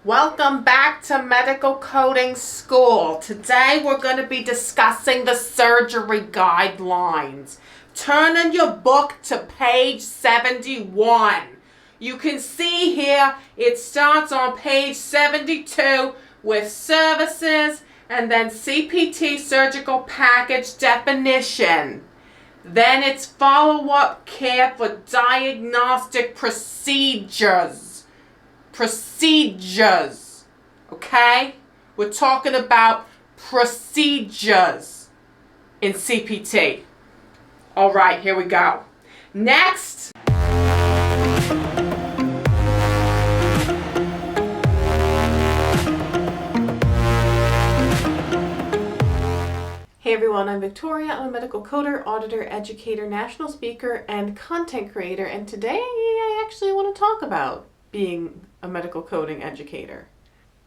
Welcome back to Medical Coding School. Today we're going to be discussing the surgery guidelines. Turn in your book to page 71. You can see here it starts on page 72 with services and then CPT surgical package definition. Then it's follow-up care for diagnostic procedures. Okay? We're talking about procedures in CPT. All right, here we go. Next. Hey everyone, I'm Victoria. I'm a medical coder, auditor, educator, national speaker, and content creator. And today I actually want to talk about being a medical coding educator.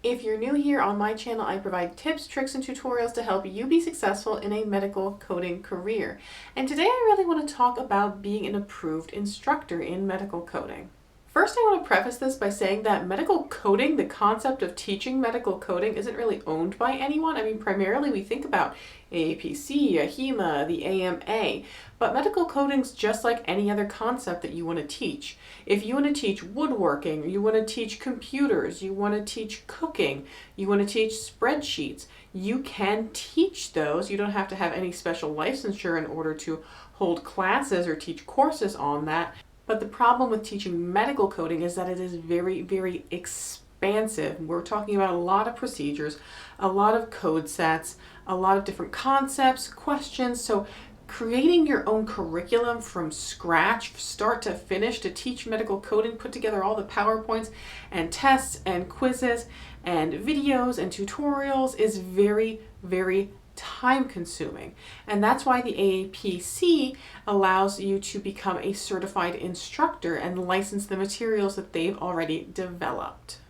If you're new here on my channel, I provide tips, tricks, and tutorials to help you be successful in a medical coding career. And today I really want to talk about being an approved instructor in medical coding. First, I want to preface this by saying that medical coding, the concept of teaching medical coding, isn't really owned by anyone. I mean, primarily we think about AAPC, AHIMA, the AMA, but medical coding's just like any other concept that you want to teach. If you want to teach woodworking, you want to teach computers, you want to teach cooking, you want to teach spreadsheets, you can teach those. You don't have to have any special licensure in order to hold classes or teach courses on that. But the problem with teaching medical coding is that it is very, very expansive. We're talking about a lot of procedures, a lot of code sets, a lot of different concepts, questions. So creating your own curriculum from scratch, start to finish, to teach medical coding, put together all the PowerPoints and tests and quizzes and videos and tutorials is very, very time consuming. And that's why the AAPC allows you to become a certified instructor and license the materials that they've already developed.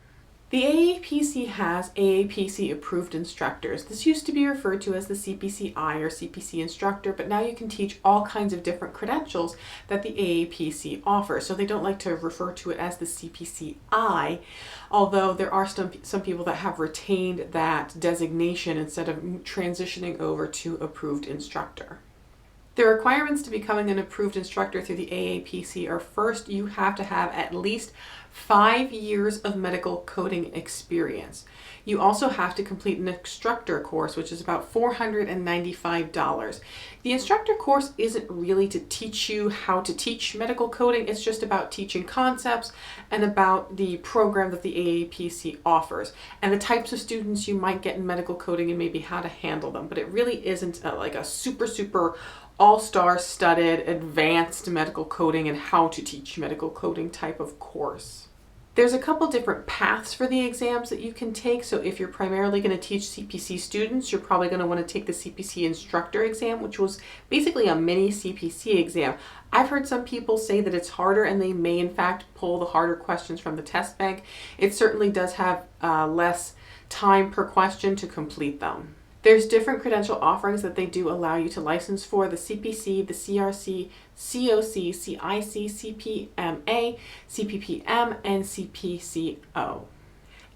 The AAPC has AAPC approved instructors. This used to be referred to as the CPCI or CPC instructor, but now you can teach all kinds of different credentials that the AAPC offers. So they don't like to refer to it as the CPCI, although there are some people that have retained that designation instead of transitioning over to approved instructor. The requirements to becoming an approved instructor through the AAPC are: first, you have to have at least 5 years of medical coding experience. You also have to complete an instructor course, which is about $495. The instructor course isn't really to teach you how to teach medical coding. It's just about teaching concepts and about the program that the AAPC offers and the types of students you might get in medical coding and maybe how to handle them. But it really isn't like a super all-star studded advanced medical coding and how to teach medical coding type of course. There's a couple different paths for the exams that you can take. So if you're primarily going to teach CPC students, you're probably going to want to take the CPC instructor exam, which was basically a mini CPC exam. I've heard some people say that it's harder, and they may in fact pull the harder questions from the test bank. It certainly does have less time per question to complete them. There's different credential offerings that they do allow you to license for: the CPC, the CRC, COC, CIC, CPMA, CPPM, and CPCO.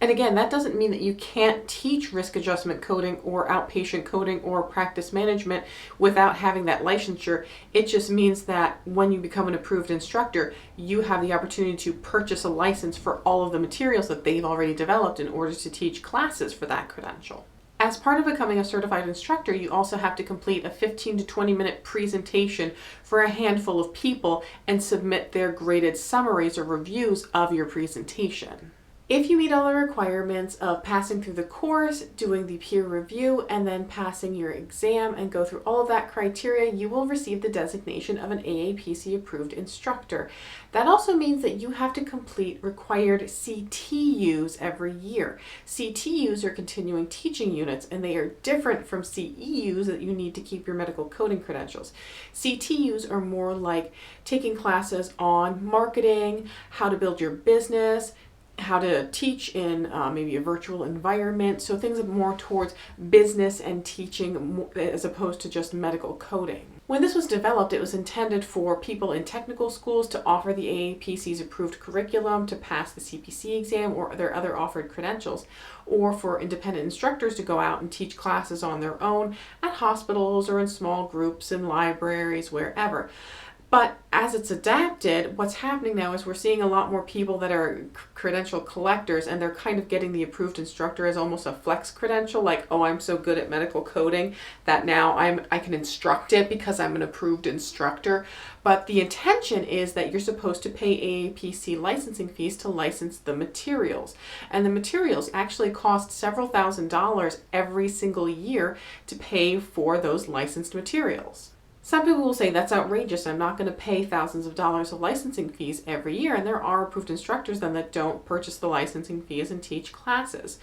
And again, that doesn't mean that you can't teach risk adjustment coding or outpatient coding or practice management without having that licensure. It just means that when you become an approved instructor, you have the opportunity to purchase a license for all of the materials that they've already developed in order to teach classes for that credential. As part of becoming a certified instructor, you also have to complete a 15 to 20 minute presentation for a handful of people and submit their graded summaries or reviews of your presentation. If you meet all the requirements of passing through the course, doing the peer review, and then passing your exam and go through all of that criteria, you will receive the designation of an AAPC approved instructor. That also means that you have to complete required CTUs every year. CTUs are continuing teaching units, and they are different from CEUs that you need to keep your medical coding credentials. CTUs are more like taking classes on marketing, how to build your business, how to teach in maybe a virtual environment. So things more towards business and teaching as opposed to just medical coding. When this was developed, it was intended for people in technical schools to offer the AAPC's approved curriculum to pass the CPC exam or their other offered credentials, or for independent instructors to go out and teach classes on their own at hospitals or in small groups in libraries, wherever. But as it's adapted, what's happening now is we're seeing a lot more people that are credential collectors, and they're kind of getting the approved instructor as almost a flex credential, like, oh, I'm so good at medical coding that now I can instruct it because I'm an approved instructor. But the intention is that you're supposed to pay AAPC licensing fees to license the materials. And the materials actually cost several $1,000s every single year to pay for those licensed materials. Some people will say that's outrageous. I'm not going to pay thousands of dollars of licensing fees every year. And there are approved instructors then that don't purchase the licensing fees and teach classes.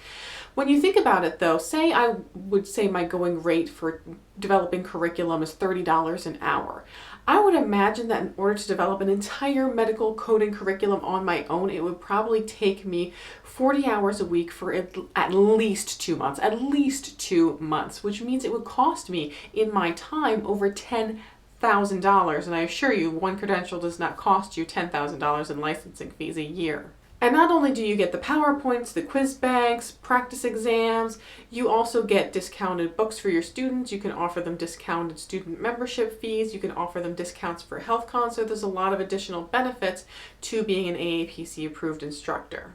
When you think about it though, say I would say my going rate for developing curriculum is $30 an hour. I would imagine that in order to develop an entire medical coding curriculum on my own, it would probably take me 40 hours a week for at least 2 months, which means it would cost me in my time over $10,000. And I assure you, one credential does not cost you $10,000 in licensing fees a year. And not only do you get the PowerPoints, the quiz banks, practice exams, you also get discounted books for your students. You can offer them discounted student membership fees. You can offer them discounts for HealthCon. So there's a lot of additional benefits to being an AAPC approved instructor.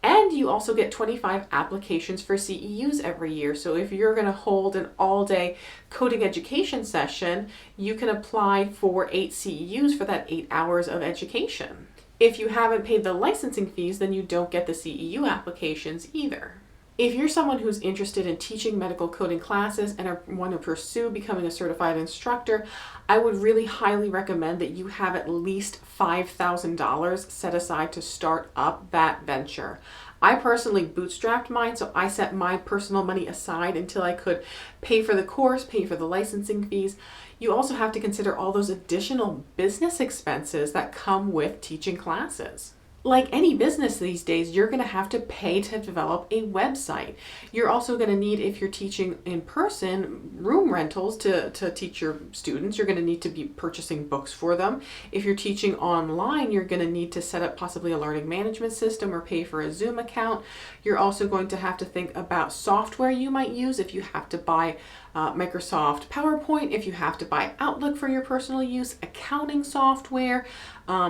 And you also get 25 applications for CEUs every year. So if you're going to hold an all-day coding education session, you can apply for 8 CEUs for that 8 hours of education. If you haven't paid the licensing fees, then you don't get the CEU applications either. If you're someone who's interested in teaching medical coding classes and want to pursue becoming a certified instructor, I would really highly recommend that you have at least $5,000 set aside to start up that venture. I personally bootstrapped mine, so I set my personal money aside until I could pay for the course, pay for the licensing fees. You also have to consider all those additional business expenses that come with teaching classes. Like any business these days, you're going to have to pay to develop a website. You're also going to need, if you're teaching in person, room rentals to teach your students. You're going to need to be purchasing books for them. If you're teaching online, you're going to need to set up possibly a learning management system or pay for a Zoom account. You're also going to have to think about software you might use if you have to buy Microsoft PowerPoint, if you have to buy Outlook for your personal use, accounting software,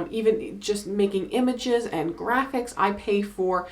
even just making images and graphics. I pay for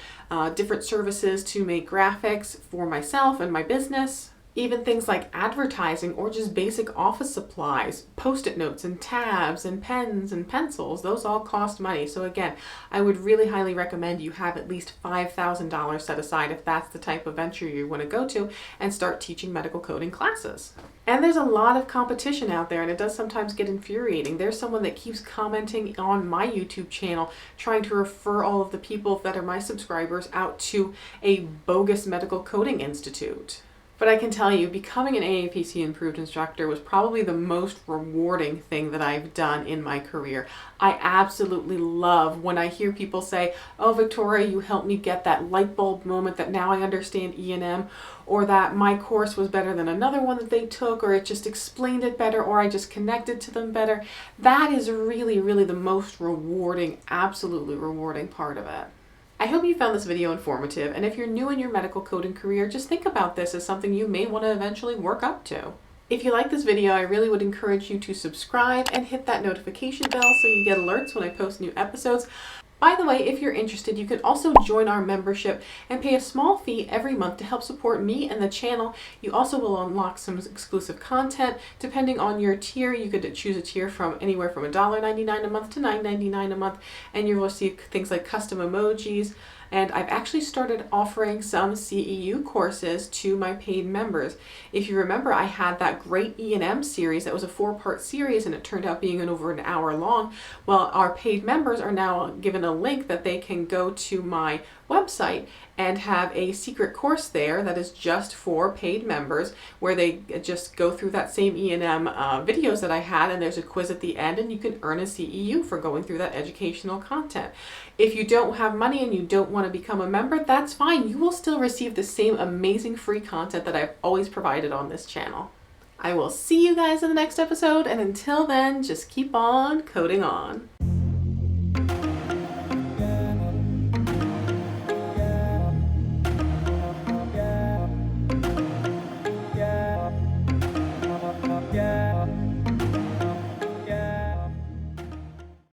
different services to make graphics for myself and my business. Even things like advertising or just basic office supplies, Post-it notes and tabs and pens and pencils, those all cost money. So again, I would really highly recommend you have at least $5,000 set aside if that's the type of venture you want to go to and start teaching medical coding classes. And there's a lot of competition out there, and it does sometimes get infuriating. There's someone that keeps commenting on my YouTube channel trying to refer all of the people that are my subscribers out to a bogus medical coding institute. But I can tell you, becoming an AAPC approved instructor was probably the most rewarding thing that I've done in my career. I absolutely love when I hear people say, oh, Victoria, you helped me get that light bulb moment that now I understand E&M, or that my course was better than another one that they took, or it just explained it better, or I just connected to them better. That is really, really the most rewarding, absolutely rewarding part of it. I hope you found this video informative, and if you're new in your medical coding career, just think about this as something you may want to eventually work up to. If you like this video, I really would encourage you to subscribe and hit that notification bell so you get alerts when I post new episodes. By the way, if you're interested, you can also join our membership and pay a small fee every month to help support me and the channel. You also will unlock some exclusive content. Depending on your tier, you could choose a tier from anywhere from $1.99 a month to $9.99 a month, and you'll receive things like custom emojis. And I've actually started offering some CEU courses to my paid members. If you remember, I had that great E&M series that was a 4-part series, and it turned out being over an hour long. Well, our paid members are now given a link that they can go to my website and have a secret course there that is just for paid members, where they just go through that same E&M videos that I had, and there's a quiz at the end, and you can earn a CEU for going through that educational content. If you don't have money and you don't want to become a member, that's fine. You will still receive the same amazing free content that I've always provided on this channel. I will see you guys in the next episode, and until then, just keep on coding on.